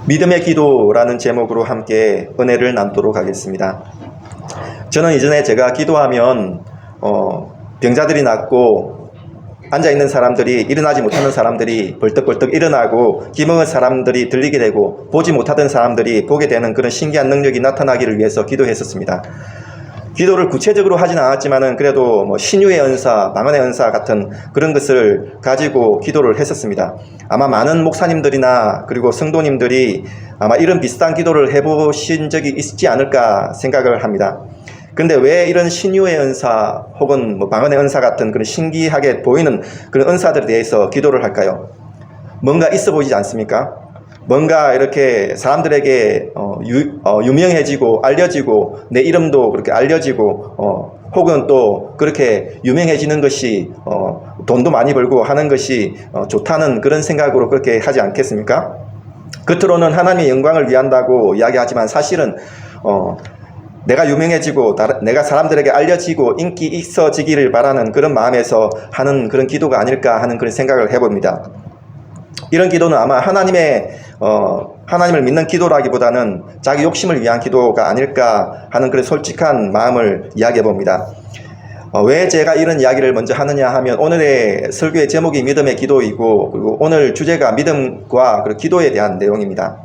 믿음의 기도라는 제목으로 함께 은혜를 나누도록 하겠습니다. 저는 이전에 제가 기도하면 병자들이 낫고 앉아있는 사람들이, 일어나지 못하는 사람들이 벌떡벌떡 일어나고 기먹은 사람들이 들리게 되고 보지 못하던 사람들이 보게 되는 그런 신기한 능력이 나타나기를 위해서 기도했었습니다. 기도를 구체적으로 하진 않았지만은 그래도 신유의 은사, 방언의 은사 같은 그런 것을 가지고 기도를 했었습니다. 아마 많은 목사님들이나 그리고 성도님들이 아마 이런 비슷한 기도를 해보신 적이 있지 않을까 생각을 합니다. 근데 왜 이런 신유의 은사 혹은 방언의 은사 같은 그런 신기하게 보이는 그런 은사들에 대해서 기도를 할까요? 뭔가 있어 보이지 않습니까? 뭔가 이렇게 사람들에게 유명해지고 알려지고 내 이름도 그렇게 알려지고 혹은 또 그렇게 유명해지는 것이 돈도 많이 벌고 하는 것이 좋다는 그런 생각으로 그렇게 하지 않겠습니까? 겉으로는 하나님의 영광을 위한다고 이야기하지만 사실은 내가 유명해지고 내가 사람들에게 알려지고 인기 있어지기를 바라는 그런 마음에서 하는 그런 기도가 아닐까 하는 그런 생각을 해봅니다. 이런 기도는 아마 하나님을 믿는 기도라기보다는 자기 욕심을 위한 기도가 아닐까 하는 그런 솔직한 마음을 이야기해 봅니다. 왜 제가 이런 이야기를 먼저 하느냐 하면 오늘의 설교의 제목이 믿음의 기도이고 그리고 오늘 주제가 믿음과 그리고 기도에 대한 내용입니다.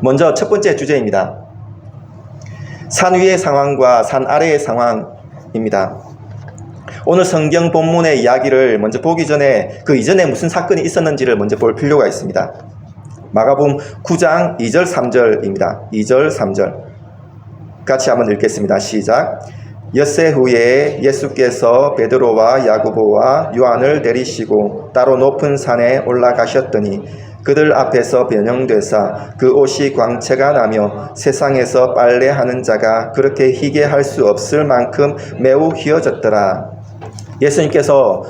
먼저 첫 번째 주제입니다. 산 위의 상황과 산 아래의 상황입니다. 오늘 성경 본문의 이야기를 먼저 보기 전에 그 이전에 무슨 사건이 있었는지를 먼저 볼 필요가 있습니다. 마가복음 9장 2절 3절입니다. 2절 3절 같이 한번 읽겠습니다. 시작. 엿새 후에 예수께서 베드로와 야고보와 요한을 데리시고 따로 높은 산에 올라가셨더니 그들 앞에서 변형되사 그 옷이 광채가 나며 세상에서 빨래하는 자가 그렇게 희게 할 수 없을 만큼 매우 희어졌더라. 예수님께서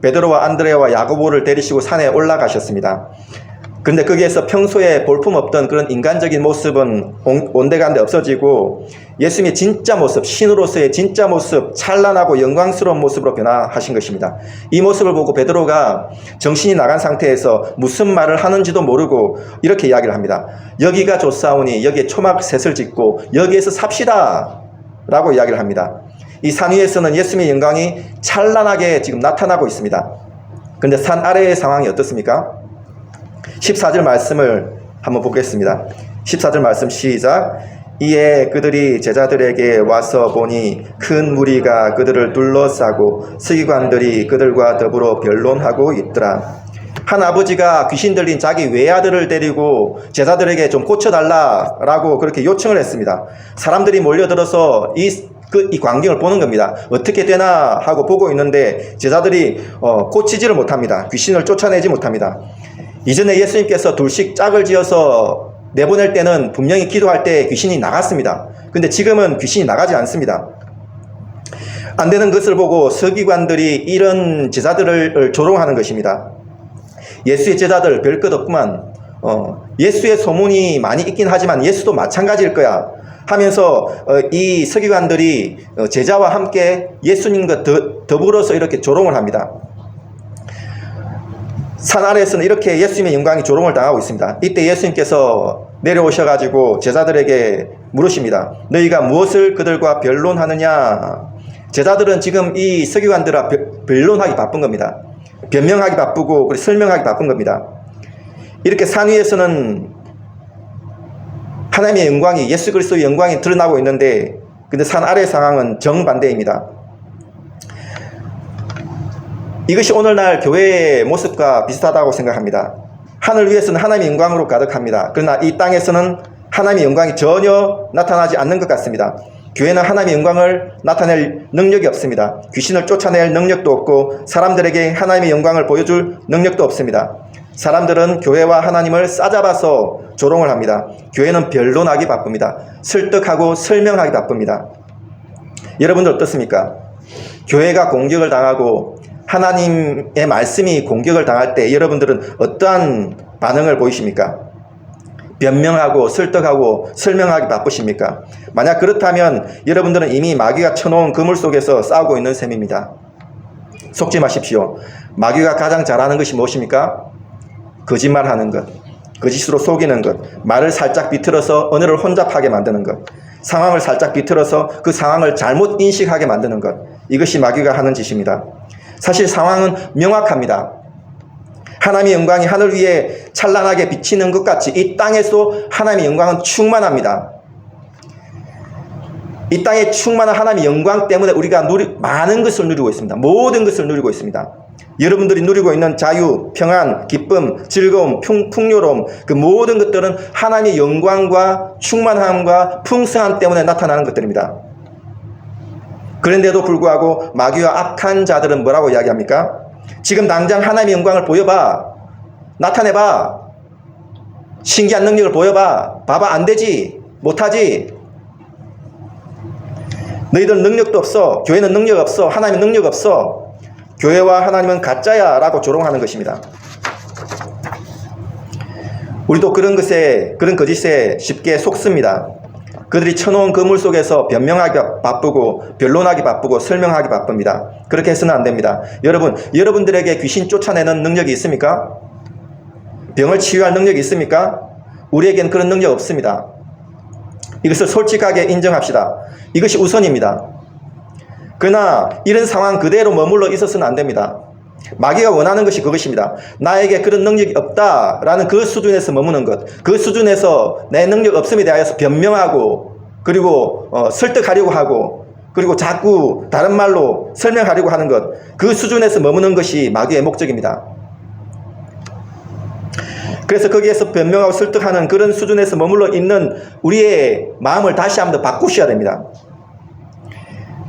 베드로와 안드레와 야고보를 데리시고 산에 올라가셨습니다. 근데 거기에서 평소에 볼품없던 그런 인간적인 모습은 온데간데 없어지고 예수님의 진짜 모습, 신으로서의 진짜 모습, 찬란하고 영광스러운 모습으로 변화하신 것입니다. 이 모습을 보고 베드로가 정신이 나간 상태에서 무슨 말을 하는지도 모르고 이렇게 이야기를 합니다. 여기가 좋사오니 여기에 초막셋을 짓고 여기에서 삽시다 라고 이야기를 합니다. 이 산 위에서는 예수님의 영광이 찬란하게 지금 나타나고 있습니다. 근데 산 아래의 상황이 어떻습니까? 14절 말씀을 한번 보겠습니다. 14절 말씀 시작. 이에 그들이 제자들에게 와서 보니 큰 무리가 그들을 둘러싸고 서기관들이 그들과 더불어 변론하고 있더라. 한 아버지가 귀신 들린 자기 외아들을 데리고 제자들에게 좀 고쳐달라라고 그렇게 요청을 했습니다. 사람들이 몰려들어서 이 광경을 보는 겁니다. 어떻게 되나 하고 보고 있는데 제자들이 고치지를 못합니다. 귀신을 쫓아내지 못합니다. 이전에 예수님께서 둘씩 짝을 지어서 내보낼 때는 분명히 기도할 때 귀신이 나갔습니다. 근데 지금은 귀신이 나가지 않습니다. 안 되는 것을 보고 서기관들이 이런 제자들을 조롱하는 것입니다. 예수의 제자들 별 것 없구만. 예수의 소문이 많이 있긴 하지만 예수도 마찬가지일 거야 하면서 이 서기관들이 제자와 함께 예수님과 더불어서 이렇게 조롱을 합니다. 산 아래에서는 이렇게 예수님의 영광이 조롱을 당하고 있습니다. 이때 예수님께서 내려오셔가지고 제자들에게 물으십니다. 너희가 무엇을 그들과 변론하느냐? 제자들은 지금 이 서기관들과 변론하기 바쁜 겁니다. 변명하기 바쁘고 설명하기 바쁜 겁니다. 이렇게 산 위에서는 하나님의 영광이, 예수 그리스도의 영광이 드러나고 있는데 근데 산 아래의 상황은 정반대입니다. 이것이 오늘날 교회의 모습과 비슷하다고 생각합니다. 하늘 위에서는 하나님의 영광으로 가득합니다. 그러나 이 땅에서는 하나님의 영광이 전혀 나타나지 않는 것 같습니다. 교회는 하나님의 영광을 나타낼 능력이 없습니다. 귀신을 쫓아낼 능력도 없고 사람들에게 하나님의 영광을 보여줄 능력도 없습니다. 사람들은 교회와 하나님을 싸잡아서 조롱을 합니다. 교회는 변론하기 바쁩니다. 설득하고 설명하기 바쁩니다. 여러분들 어떻습니까? 교회가 공격을 당하고 하나님의 말씀이 공격을 당할 때 여러분들은 어떠한 반응을 보이십니까? 변명하고 설득하고 설명하기 바쁘십니까? 만약 그렇다면 여러분들은 이미 마귀가 쳐놓은 그물 속에서 싸우고 있는 셈입니다. 속지 마십시오. 마귀가 가장 잘하는 것이 무엇입니까? 거짓말하는 것. 거짓으로 속이는 것, 말을 살짝 비틀어서 언어를 혼잡하게 만드는 것, 상황을 살짝 비틀어서 그 상황을 잘못 인식하게 만드는 것, 이것이 마귀가 하는 짓입니다. 사실 상황은 명확합니다. 하나님의 영광이 하늘 위에 찬란하게 비치는 것 같이 이 땅에서 하나님의 영광은 충만합니다. 이 땅에 충만한 하나님의 영광 때문에 우리가 많은 것을 누리고 있습니다. 모든 것을 누리고 있습니다. 여러분들이 누리고 있는 자유, 평안, 기쁨, 즐거움, 풍요로움, 그 모든 것들은 하나님의 영광과 충만함과 풍성함 때문에 나타나는 것들입니다. 그런데도 불구하고 마귀와 악한 자들은 뭐라고 이야기합니까? 지금 당장 하나님의 영광을 보여봐. 나타내봐. 신기한 능력을 보여봐. 봐봐, 안 되지. 못하지. 너희들 능력도 없어. 교회는 능력 없어. 하나님은 능력 없어. 교회와 하나님은 가짜야 라고 조롱하는 것입니다. 우리도 그런 거짓에 쉽게 속습니다. 그들이 쳐놓은 그물 속에서 변명하기 바쁘고 변론하기 바쁘고 설명하기 바쁩니다. 그렇게 해서는 안 됩니다. 여러분들에게 귀신 쫓아내는 능력이 있습니까? 병을 치유할 능력이 있습니까? 우리에겐 그런 능력 없습니다. 이것을 솔직하게 인정합시다. 이것이 우선입니다. 그러나 이런 상황 그대로 머물러 있어서는 안 됩니다. 마귀가 원하는 것이 그것입니다. 나에게 그런 능력이 없다라는 그 수준에서 머무는 것, 그 수준에서 내 능력 없음에 대하여서 변명하고 그리고 설득하려고 하고 그리고 자꾸 다른 말로 설명하려고 하는 것, 그 수준에서 머무는 것이 마귀의 목적입니다. 그래서 거기에서 변명하고 설득하는 그런 수준에서 머물러 있는 우리의 마음을 다시 한번 바꾸셔야 됩니다.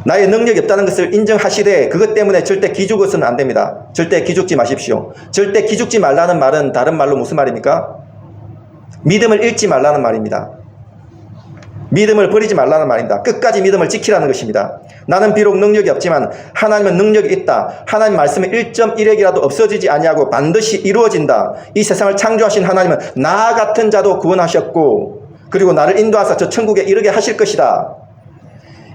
나의 능력이 없다는 것을 인정하시되 그것 때문에 절대 기죽어서는 안 됩니다. 절대 기죽지 마십시오. 절대 기죽지 말라는 말은 다른 말로 무슨 말입니까? 믿음을 잃지 말라는 말입니다. 믿음을 버리지 말라는 말입니다. 끝까지 믿음을 지키라는 것입니다. 나는 비록 능력이 없지만 하나님은 능력이 있다. 하나님 말씀의 1.1핵이라도 없어지지 아니하고 반드시 이루어진다. 이 세상을 창조하신 하나님은 나 같은 자도 구원하셨고 그리고 나를 인도하사 저 천국에 이르게 하실 것이다.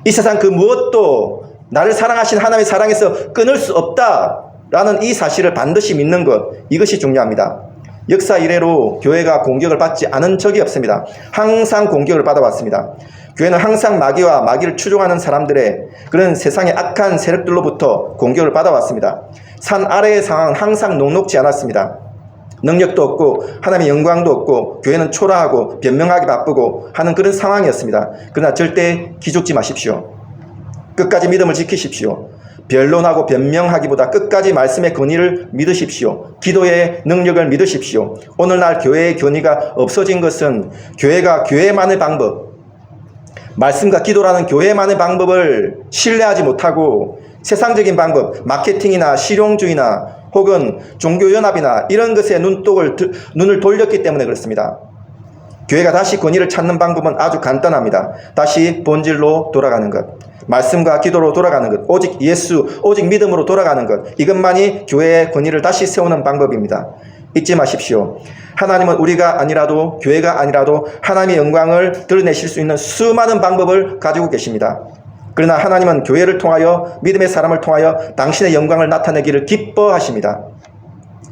이 세상 그 무엇도 나를 사랑하신 하나님의 사랑에서 끊을 수 없다라는 이 사실을 반드시 믿는 것, 이것이 중요합니다. 역사 이래로 교회가 공격을 받지 않은 적이 없습니다. 항상 공격을 받아왔습니다. 교회는 항상 마귀와 마귀를 추종하는 사람들의 그런 세상의 악한 세력들로부터 공격을 받아왔습니다. 산 아래의 상황은 항상 녹록지 않았습니다. 능력도 없고 하나님의 영광도 없고 교회는 초라하고 변명하기 바쁘고 하는 그런 상황이었습니다. 그러나 절대 기죽지 마십시오. 끝까지 믿음을 지키십시오. 변론하고 변명하기보다 끝까지 말씀의 권위를 믿으십시오. 기도의 능력을 믿으십시오. 오늘날 교회의 권위가 없어진 것은 교회가 교회만의 방법, 말씀과 기도라는 교회만의 방법을 신뢰하지 못하고 세상적인 방법, 마케팅이나 실용주의나 혹은 종교연합이나 이런 것에 눈을 돌렸기 때문에 그렇습니다. 교회가 다시 권위를 찾는 방법은 아주 간단합니다. 다시 본질로 돌아가는 것, 말씀과 기도로 돌아가는 것, 오직 예수, 오직 믿음으로 돌아가는 것, 이것만이 교회의 권위를 다시 세우는 방법입니다. 잊지 마십시오. 하나님은 우리가 아니라도, 교회가 아니라도 하나님의 영광을 드러내실 수 있는 수많은 방법을 가지고 계십니다. 그러나 하나님은 교회를 통하여, 믿음의 사람을 통하여 당신의 영광을 나타내기를 기뻐하십니다.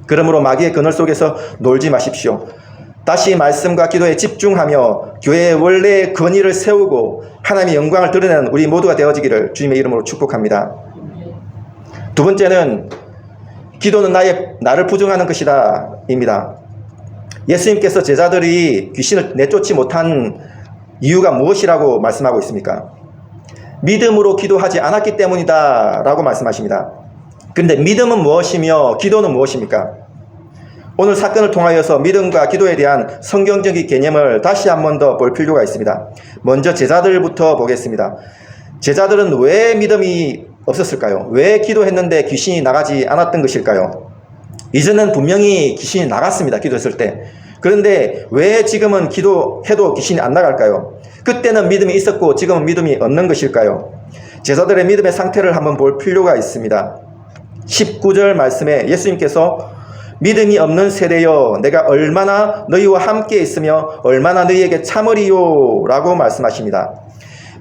그러므로 마귀의 그늘 속에서 놀지 마십시오. 다시 말씀과 기도에 집중하며 교회의 원래의 권위를 세우고 하나님의 영광을 드러내는 우리 모두가 되어지기를 주님의 이름으로 축복합니다. 두 번째는 기도는 나를 부정하는 것이다 입니다. 예수님께서 제자들이 귀신을 내쫓지 못한 이유가 무엇이라고 말씀하고 있습니까? 믿음으로 기도하지 않았기 때문이다 라고 말씀하십니다. 그런데 믿음은 무엇이며 기도는 무엇입니까? 오늘 사건을 통하여서 믿음과 기도에 대한 성경적인 개념을 다시 한 번 더 볼 필요가 있습니다. 먼저 제자들부터 보겠습니다. 제자들은 왜 믿음이 없었을까요? 왜 기도했는데 귀신이 나가지 않았던 것일까요? 이전엔 분명히 귀신이 나갔습니다. 기도했을 때. 그런데 왜 지금은 기도해도 귀신이 안 나갈까요? 그때는 믿음이 있었고 지금은 믿음이 없는 것일까요? 제자들의 믿음의 상태를 한번 볼 필요가 있습니다. 19절 말씀에 예수님께서 믿음이 없는 세대여 내가 얼마나 너희와 함께 있으며 얼마나 너희에게 참으리요 라고 말씀하십니다.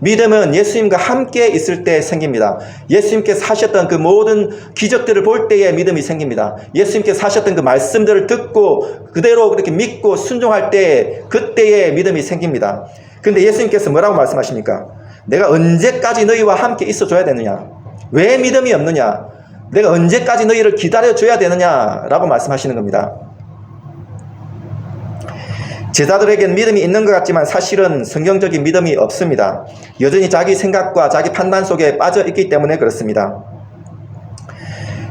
믿음은 예수님과 함께 있을 때 생깁니다. 예수님께서 하셨던 그 모든 기적들을 볼 때에 믿음이 생깁니다. 예수님께서 하셨던 그 말씀들을 듣고 그대로 그렇게 믿고 순종할 때 그때에 믿음이 생깁니다. 근데 예수님께서 뭐라고 말씀하십니까? 내가 언제까지 너희와 함께 있어줘야 되느냐? 왜 믿음이 없느냐? 내가 언제까지 너희를 기다려줘야 되느냐라고 말씀하시는 겁니다. 제자들에게는 믿음이 있는 것 같지만 사실은 성경적인 믿음이 없습니다. 여전히 자기 생각과 자기 판단 속에 빠져 있기 때문에 그렇습니다.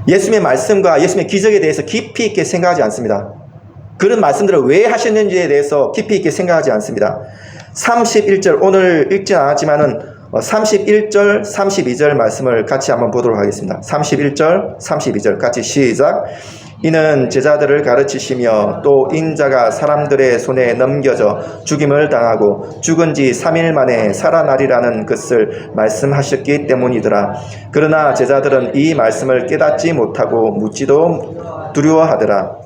예수님의 말씀과 예수님의 기적에 대해서 깊이 있게 생각하지 않습니다. 그런 말씀들을 왜 하셨는지에 대해서 깊이 있게 생각하지 않습니다. 31절 오늘 읽진 않았지만은 31절 32절 말씀을 같이 한번 보도록 하겠습니다. 31절 32절 같이 시작. 이는 제자들을 가르치시며 또 인자가 사람들의 손에 넘겨져 죽임을 당하고 죽은 지 3일 만에 살아나리라는 것을 말씀하셨기 때문이더라. 그러나 제자들은 이 말씀을 깨닫지 못하고 묻지도 두려워하더라.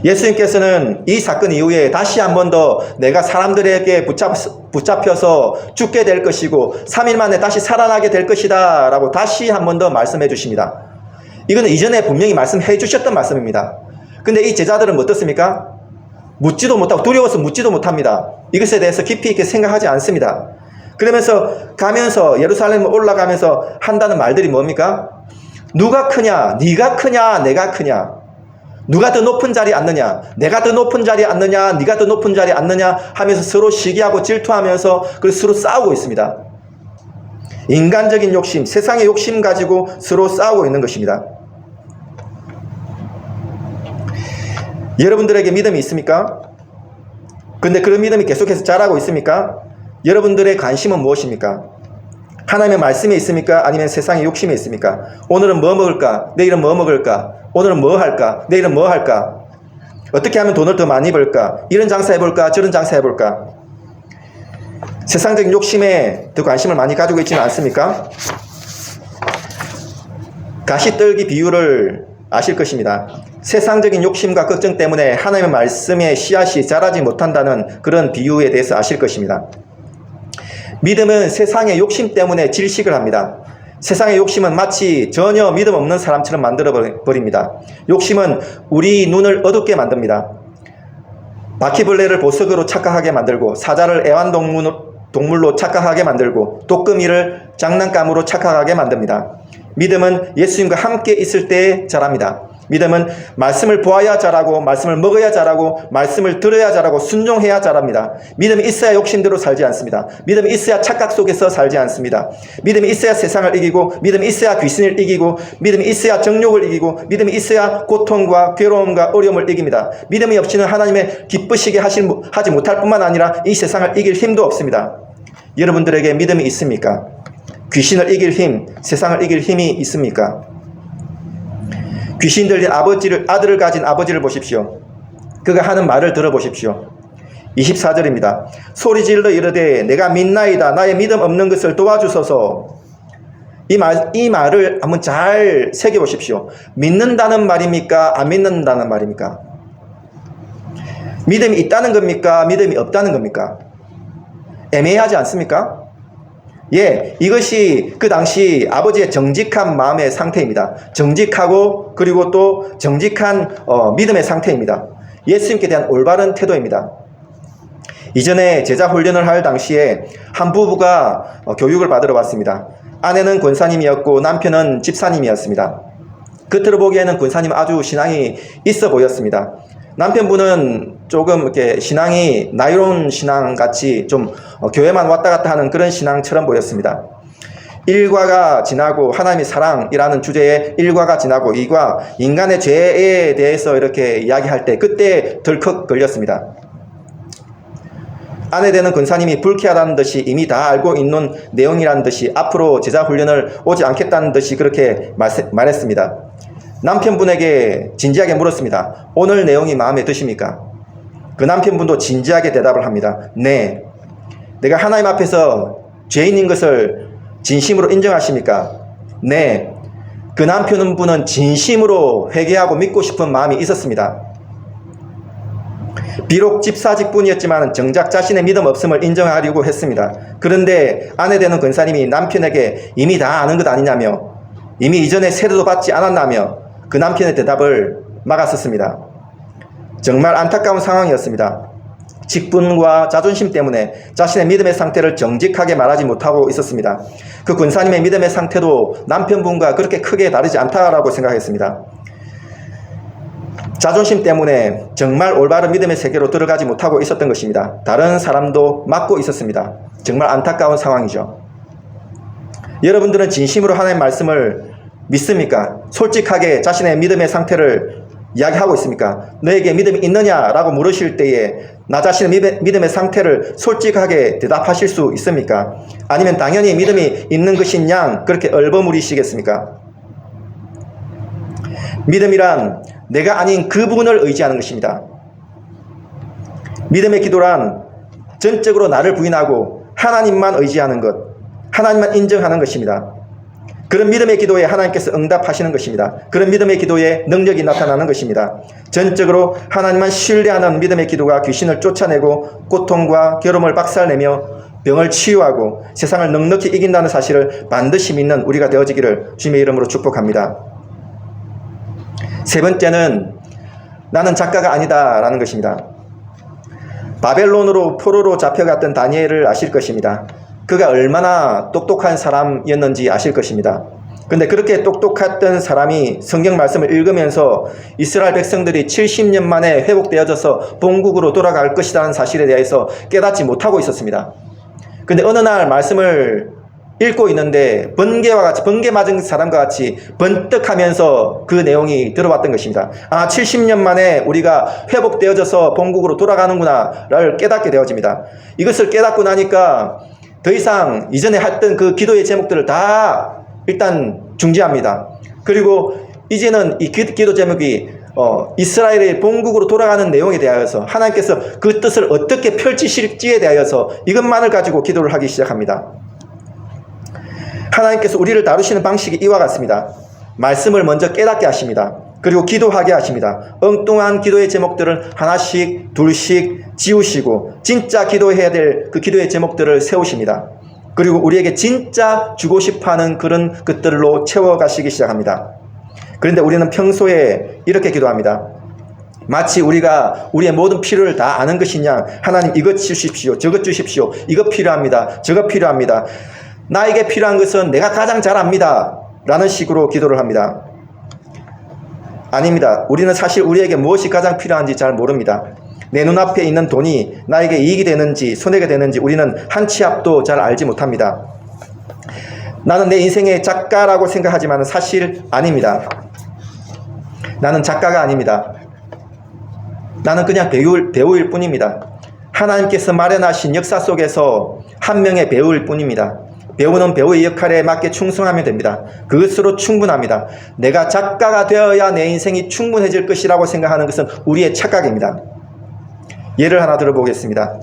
예수님께서는 이 사건 이후에 다시 한 번 더 내가 사람들에게 붙잡혀서 죽게 될 것이고 3일 만에 다시 살아나게 될 것이다 라고 다시 한 번 더 말씀해 주십니다. 이거는 이전에 분명히 말씀해 주셨던 말씀입니다. 근데 이 제자들은 어떻습니까? 묻지도 못하고 두려워서 묻지도 못합니다. 이것에 대해서 깊이 있게 생각하지 않습니다. 그러면서 가면서 예루살렘에 올라가면서 한다는 말들이 뭡니까? 누가 크냐? 네가 크냐? 내가 크냐? 누가 더 높은 자리에 앉느냐? 내가 더 높은 자리에 앉느냐? 네가 더 높은 자리에 앉느냐? 하면서 서로 시기하고 질투하면서 서로 싸우고 있습니다. 인간적인 욕심, 세상의 욕심 가지고 서로 싸우고 있는 것입니다. 여러분들에게 믿음이 있습니까? 근데 그런 믿음이 계속해서 자라고 있습니까? 여러분들의 관심은 무엇입니까? 하나님의 말씀이 있습니까? 아니면 세상의 욕심이 있습니까? 오늘은 뭐 먹을까? 내일은 뭐 먹을까? 오늘은 뭐 할까? 내일은 뭐 할까? 어떻게 하면 돈을 더 많이 벌까? 이런 장사 해볼까? 저런 장사 해볼까? 세상적인 욕심에 더 관심을 많이 가지고 있지는 않습니까? 가시떨기 비유를 아실 것입니다. 세상적인 욕심과 걱정 때문에 하나님의 말씀의 씨앗이 자라지 못한다는 그런 비유에 대해서 아실 것입니다. 믿음은 세상의 욕심 때문에 질식을 합니다. 세상의 욕심은 마치 전혀 믿음 없는 사람처럼 만들어 버립니다. 욕심은 우리 눈을 어둡게 만듭니다. 바퀴벌레를 보석으로 착각하게 만들고 사자를 애완동물로 착각하게 만들고 독거미를 장난감으로 착각하게 만듭니다. 믿음은 예수님과 함께 있을 때 자랍니다. 믿음은 말씀을 보아야 자라고 말씀을 먹어야 자라고 말씀을 들어야 자라고 순종해야 자랍니다. 믿음이 있어야 욕심대로 살지 않습니다. 믿음이 있어야 착각 속에서 살지 않습니다. 믿음이 있어야 세상을 이기고 믿음이 있어야 귀신을 이기고 믿음이 있어야 정욕을 이기고 믿음이 있어야 고통과 괴로움과 어려움을 이깁니다. 믿음이 없이는 하나님의 기쁘시게 하지 못할 뿐만 아니라 이 세상을 이길 힘도 없습니다. 여러분들에게 믿음이 있습니까? 귀신을 이길 힘, 세상을 이길 힘이 있습니까? 귀신 들린 아들을 가진 아버지를 보십시오. 그가 하는 말을 들어보십시오. 24절입니다. 소리질러 이르되 내가 믿나이다. 나의 믿음 없는 것을 도와주소서. 이 말을 한번 잘 새겨보십시오. 믿는다는 말입니까? 안 믿는다는 말입니까? 믿음이 있다는 겁니까? 믿음이 없다는 겁니까? 애매하지 않습니까? 예, 이것이 그 당시 아버지의 정직한 마음의 상태입니다. 정직하고 그리고 또 정직한 믿음의 상태입니다. 예수님께 대한 올바른 태도입니다. 이전에 제자 훈련을 할 당시에 한 부부가 교육을 받으러 왔습니다. 아내는 권사님이었고 남편은 집사님이었습니다. 겉으로 보기에는 권사님은 아주 신앙이 있어 보였습니다. 남편분은 조금 이렇게 신앙이 나이로운 신앙 같이 좀 교회만 왔다 갔다 하는 그런 신앙처럼 보였습니다. 일과가 지나고 하나님의 사랑이라는 주제에 일과가 지나고 이과 인간의 죄에 대해서 이렇게 이야기할 때 그때 덜컥 걸렸습니다. 아내 되는 권사님이 불쾌하다는 듯이 이미 다 알고 있는 내용이라는 듯이 앞으로 제자 훈련을 오지 않겠다는 듯이 그렇게 말했습니다. 남편분에게 진지하게 물었습니다. 오늘 내용이 마음에 드십니까? 그 남편분도 진지하게 대답을 합니다. 네. 내가 하나님 앞에서 죄인인 것을 진심으로 인정하십니까? 네. 그 남편분은 진심으로 회개하고 믿고 싶은 마음이 있었습니다. 비록 집사직분이었지만 정작 자신의 믿음 없음을 인정하려고 했습니다. 그런데 아내 되는 권사님이 남편에게 이미 다 아는 것 아니냐며, 이미 이전에 세례도 받지 않았나며 그 남편의 대답을 막았었습니다. 정말 안타까운 상황이었습니다. 직분과 자존심 때문에 자신의 믿음의 상태를 정직하게 말하지 못하고 있었습니다. 그 권사님의 믿음의 상태도 남편분과 그렇게 크게 다르지 않다라고 생각했습니다. 자존심 때문에 정말 올바른 믿음의 세계로 들어가지 못하고 있었던 것입니다. 다른 사람도 막고 있었습니다. 정말 안타까운 상황이죠. 여러분들은 진심으로 하나님의 말씀을 믿습니까? 솔직하게 자신의 믿음의 상태를 이야기하고 있습니까? 너에게 믿음이 있느냐라고 물으실 때에 나 자신의 믿음의 상태를 솔직하게 대답하실 수 있습니까? 아니면 당연히 믿음이 있는 것인 양 그렇게 얼버무리시겠습니까? 믿음이란 내가 아닌 그분을 의지하는 것입니다. 믿음의 기도란 전적으로 나를 부인하고 하나님만 의지하는 것, 하나님만 인정하는 것입니다. 그런 믿음의 기도에 하나님께서 응답하시는 것입니다. 그런 믿음의 기도에 능력이 나타나는 것입니다. 전적으로 하나님만 신뢰하는 믿음의 기도가 귀신을 쫓아내고 고통과 괴로움을 박살내며 병을 치유하고 세상을 넉넉히 이긴다는 사실을 반드시 믿는 우리가 되어지기를 주님의 이름으로 축복합니다. 세 번째는 나는 작가가 아니다 라는 것입니다. 바벨론으로 포로로 잡혀갔던 다니엘을 아실 것입니다. 그가 얼마나 똑똑한 사람이었는지 아실 것입니다. 근데 그렇게 똑똑했던 사람이 성경 말씀을 읽으면서 이스라엘 백성들이 70년 만에 회복되어져서 본국으로 돌아갈 것이라는 사실에 대해서 깨닫지 못하고 있었습니다. 근데 어느 날 말씀을 읽고 있는데 번개 맞은 사람과 같이 번뜩하면서 그 내용이 들어왔던 것입니다. 70년 만에 우리가 회복되어져서 본국으로 돌아가는구나를 깨닫게 되어집니다. 이것을 깨닫고 나니까 더 이상 이전에 했던 그 기도의 제목들을 다 일단 중지합니다. 그리고 이제는 이 기도 제목이 이스라엘의 본국으로 돌아가는 내용에 대하여서 하나님께서 그 뜻을 어떻게 펼치실지에 대하여서 이것만을 가지고 기도를 하기 시작합니다. 하나님께서 우리를 다루시는 방식이 이와 같습니다. 말씀을 먼저 깨닫게 하십니다. 그리고 기도하게 하십니다. 엉뚱한 기도의 제목들을 하나씩 둘씩 지우시고 진짜 기도해야 될 그 기도의 제목들을 세우십니다. 그리고 우리에게 진짜 주고 싶어하는 그런 것들로 채워가시기 시작합니다. 그런데 우리는 평소에 이렇게 기도합니다. 마치 우리가 우리의 모든 필요를 다 아는 것이냐, 하나님 이것 주십시오, 저것 주십시오, 이것 필요합니다, 저것 필요합니다, 나에게 필요한 것은 내가 가장 잘 압니다 라는 식으로 기도를 합니다. 아닙니다. 우리는 사실 우리에게 무엇이 가장 필요한지 잘 모릅니다. 내 눈앞에 있는 돈이 나에게 이익이 되는지 손해가 되는지 우리는 한 치 앞도 잘 알지 못합니다. 나는 내 인생의 작가라고 생각하지만 사실 아닙니다. 나는 작가가 아닙니다. 나는 그냥 배우일 뿐입니다. 하나님께서 마련하신 역사 속에서 한 명의 배우일 뿐입니다. 배우는 배우의 역할에 맞게 충성하면 됩니다. 그것으로 충분합니다. 내가 작가가 되어야 내 인생이 충분해질 것이라고 생각하는 것은 우리의 착각입니다. 예를 하나 들어보겠습니다.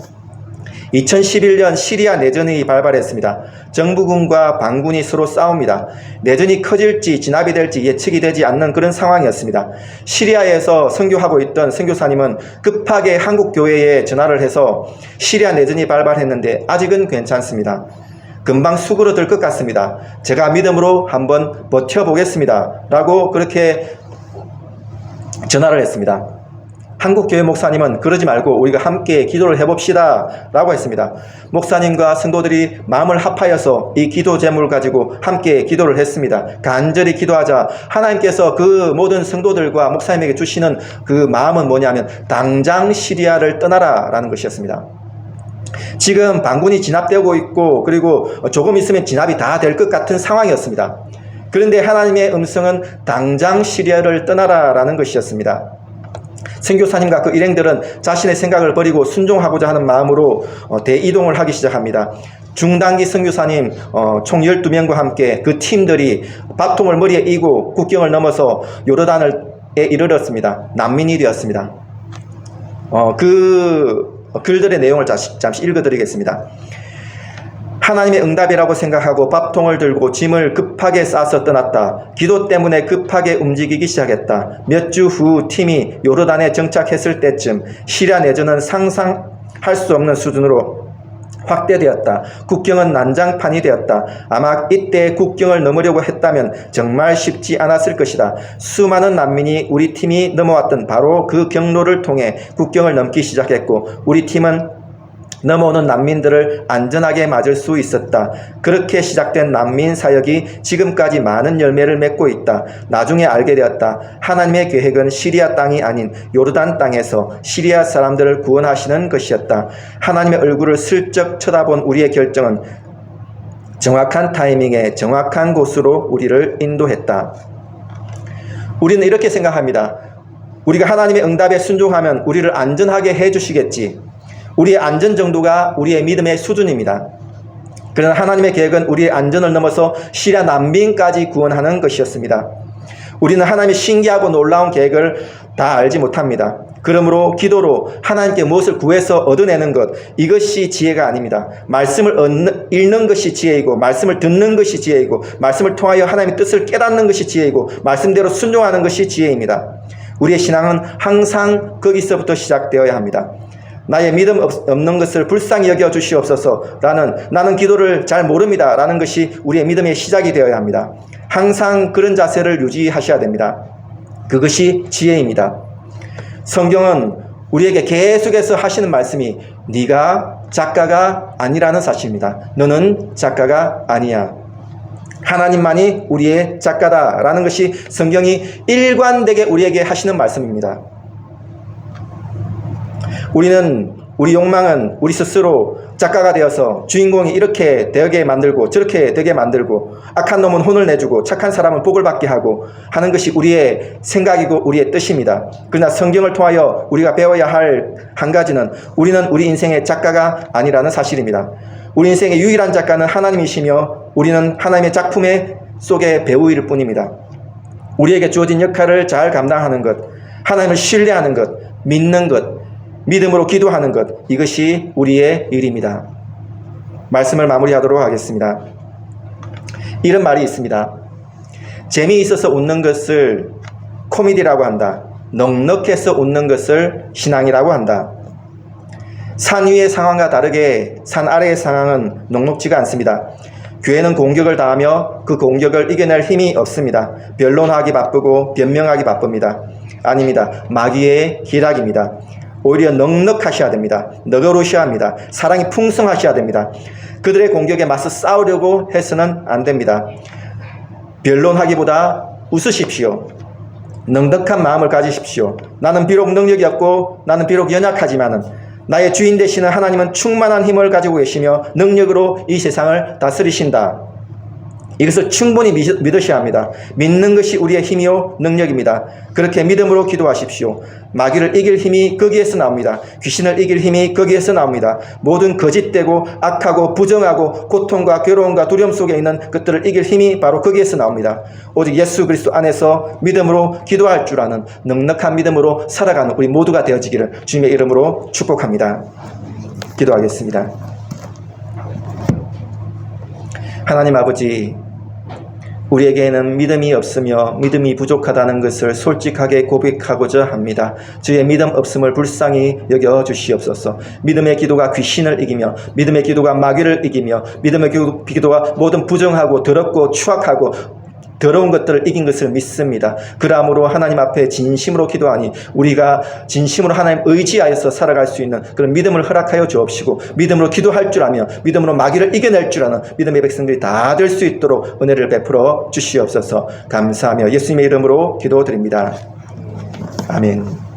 2011년 시리아 내전이 발발했습니다. 정부군과 반군이 서로 싸웁니다. 내전이 커질지 진압이 될지 예측이 되지 않는 그런 상황이었습니다. 시리아에서 선교하고 있던 선교사님은 급하게 한국 교회에 전화를 해서 시리아 내전이 발발했는데 아직은 괜찮습니다. 금방 수그러들 것 같습니다. 제가 믿음으로 한번 버텨보겠습니다 라고 그렇게 전화를 했습니다. 한국교회 목사님은 그러지 말고 우리가 함께 기도를 해봅시다 라고 했습니다. 목사님과 성도들이 마음을 합하여서 이 기도 제목을 가지고 함께 기도를 했습니다. 간절히 기도하자 하나님께서 그 모든 성도들과 목사님에게 주시는 그 마음은 뭐냐면 당장 시리아를 떠나라 라는 것이었습니다. 지금 반군이 진압되고 있고 그리고 조금 있으면 진압이 다 될 것 같은 상황이었습니다. 그런데 하나님의 음성은 당장 시리아를 떠나라 라는 것이었습니다. 선교사님과 그 일행들은 자신의 생각을 버리고 순종하고자 하는 마음으로 대이동을 하기 시작합니다. 중단기 선교사님 총 12명과 함께 그 팀들이 밥통을 머리에 이고 국경을 넘어서 요르단에 이르렀습니다. 난민일이었습니다. 그 글들의 내용을 잠시 읽어드리겠습니다. 하나님의 응답이라고 생각하고 밥통을 들고 짐을 급하게 싸서 떠났다. 기도 때문에 급하게 움직이기 시작했다. 몇 주 후 팀이 요르단에 정착했을 때쯤 시리아 내전은 상상할 수 없는 수준으로 확대되었다. 국경은 난장판이 되었다. 아마 이때 국경을 넘으려고 했다면 정말 쉽지 않았을 것이다. 수많은 난민이 우리 팀이 넘어왔던 바로 그 경로를 통해 국경을 넘기 시작했고 우리 팀은 넘어오는 난민들을 안전하게 맞을 수 있었다. 그렇게 시작된 난민 사역이 지금까지 많은 열매를 맺고 있다. 나중에 알게 되었다. 하나님의 계획은 시리아 땅이 아닌 요르단 땅에서 시리아 사람들을 구원하시는 것이었다. 하나님의 얼굴을 슬쩍 쳐다본 우리의 결정은 정확한 타이밍에 정확한 곳으로 우리를 인도했다. 우리는 이렇게 생각합니다. 우리가 하나님의 응답에 순종하면 우리를 안전하게 해주시겠지. 우리의 안전 정도가 우리의 믿음의 수준입니다. 그러나 하나님의 계획은 우리의 안전을 넘어서 시리아 난민까지 구원하는 것이었습니다. 우리는 하나님의 신기하고 놀라운 계획을 다 알지 못합니다. 그러므로 기도로 하나님께 무엇을 구해서 얻어내는 것, 이것이 지혜가 아닙니다. 말씀을 읽는 것이 지혜이고 말씀을 듣는 것이 지혜이고 말씀을 통하여 하나님의 뜻을 깨닫는 것이 지혜이고 말씀대로 순종하는 것이 지혜입니다. 우리의 신앙은 항상 거기서부터 시작되어야 합니다. 나의 믿음 없는 것을 불쌍히 여겨 주시옵소서. 나는 기도를 잘 모릅니다. 라는 것이 우리의 믿음의 시작이 되어야 합니다. 항상 그런 자세를 유지하셔야 됩니다. 그것이 지혜입니다. 성경은 우리에게 계속해서 하시는 말씀이 네가 작가가 아니라는 사실입니다. 너는 작가가 아니야. 하나님만이 우리의 작가다라는 것이 성경이 일관되게 우리에게 하시는 말씀입니다. 우리 욕망은 우리 스스로 작가가 되어서 주인공이 이렇게 되게 만들고 저렇게 되게 만들고 악한 놈은 혼을 내주고 착한 사람은 복을 받게 하고 하는 것이 우리의 생각이고 우리의 뜻입니다. 그러나 성경을 통하여 우리가 배워야 할 한 가지는 우리는 우리 인생의 작가가 아니라는 사실입니다. 우리 인생의 유일한 작가는 하나님이시며 우리는 하나님의 작품의 속의 배우일 뿐입니다. 우리에게 주어진 역할을 잘 감당하는 것, 하나님을 신뢰하는 것, 믿는 것, 믿음으로 기도하는 것, 이것이 우리의 일입니다. 말씀을 마무리하도록 하겠습니다. 이런 말이 있습니다. 재미있어서 웃는 것을 코미디라고 한다. 넉넉해서 웃는 것을 신앙이라고 한다. 산 위의 상황과 다르게 산 아래의 상황은 넉넉지가 않습니다. 교회는 공격을 당하며 그 공격을 이겨낼 힘이 없습니다. 변론하기 바쁘고 변명하기 바쁩니다. 아닙니다. 마귀의 기락입니다. 오히려 넉넉하셔야 됩니다. 너그러우셔야 합니다. 사랑이 풍성하셔야 됩니다. 그들의 공격에 맞서 싸우려고 해서는 안 됩니다. 변론하기보다 웃으십시오. 넉넉한 마음을 가지십시오. 나는 비록 능력이 없고 나는 비록 연약하지만은 나의 주인 되시는 하나님은 충만한 힘을 가지고 계시며 능력으로 이 세상을 다스리신다. 이것을 충분히 믿으셔야 합니다. 믿는 것이 우리의 힘이요 능력입니다. 그렇게 믿음으로 기도하십시오. 마귀를 이길 힘이 거기에서 나옵니다. 귀신을 이길 힘이 거기에서 나옵니다. 모든 거짓되고 악하고 부정하고 고통과 괴로움과 두려움 속에 있는 것들을 이길 힘이 바로 거기에서 나옵니다. 오직 예수 그리스도 안에서 믿음으로 기도할 줄 아는 넉넉한 믿음으로 살아가는 우리 모두가 되어지기를 주님의 이름으로 축복합니다. 기도하겠습니다. 하나님 아버지, 우리에게는 믿음이 없으며 믿음이 부족하다는 것을 솔직하게 고백하고자 합니다. 주의 믿음 없음을 불쌍히 여겨 주시옵소서. 믿음의 기도가 귀신을 이기며 믿음의 기도가 마귀를 이기며 믿음의 기도가 모든 부정하고 더럽고 추악하고 더러운 것들을 이긴 것을 믿습니다. 그러므로 하나님 앞에 진심으로 기도하니 우리가 진심으로 하나님 의지하여서 살아갈 수 있는 그런 믿음을 허락하여 주옵시고 믿음으로 기도할 줄 아며 믿음으로 마귀를 이겨낼 줄 아는 믿음의 백성들이 다 될 수 있도록 은혜를 베풀어 주시옵소서. 감사하며 예수님의 이름으로 기도드립니다. 아멘.